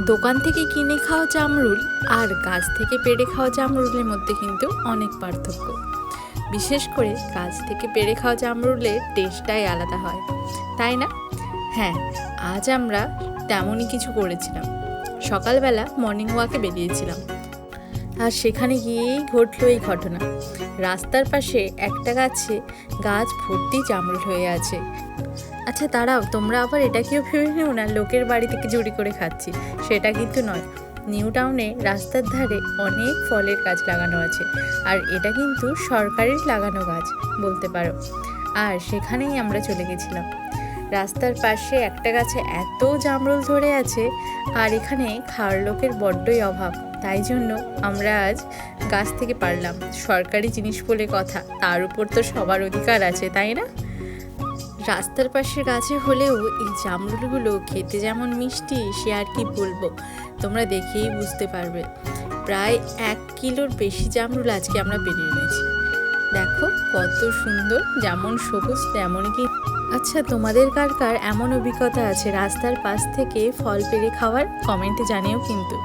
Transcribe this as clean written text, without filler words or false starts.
দোকান থেকে কিনে খাওয়া জামরুল আর গাছ থেকে পেড়ে খাওয়া জামরুলের মধ্যে কিন্তু অনেক পার্থক্য। বিশেষ করে গাছ থেকে পেড়ে খাওয়া জামরুলের টেস্টটাই আলাদা হয়, তাই না? হ্যাঁ, আজ আমরা তেমনই কিছু করেছিলাম। সকালবেলা মর্নিং ওয়াকে বেরিয়েছিলাম, আর সেখানে গিয়েই ঘটলো এই ঘটনা। রাস্তার পাশে একটা গাছ ভর্তি জামরুল হয়ে আছে। আচ্ছা দাঁড়াও, তোমরা আবার এটা কেউ ভেবে নিও না লোকের বাড়ি থেকে চুরি করে খাচ্ছি, সেটা কিন্তু নয়। নিউ টাউনে রাস্তার ধারে অনেক ফলের গাছ লাগানো আছে, আর এটা কিন্তু সরকারের লাগানো গাছ বলতে পারো। আর সেখানেই আমরা চলে গেছিলাম। রাস্তার পাশে একটা গাছে এত জামরুল ধরে আছে, আর এখানে খাওয়ার লোকের বড্ডই অভাব, তাই জন্য আমরা আজ গাছ থেকে পারলাম। সরকারি জিনিস বলে কথা, তার উপর তো সবার অধিকার আছে, তাই না? রাস্তার পাশের গাছে হলেও এই জামরুলগুলো খেতে যেমন মিষ্টি, সে আর কি বলবো, তোমরা দেখেই বুঝতে পারবে। প্রায় 1 কিলোর বেশি জামরুল আজকে আমরা পেরে এনেছি। দেখো কত সুন্দর, যেমন সবুজ তেমনই কি। আচ্ছা, তোমাদের কার কার এমন অভিজ্ঞতা আছে রাস্তার পাশ থেকে ফল পেড়ে খাওয়ার? কমেন্টে জানিও কিন্তু।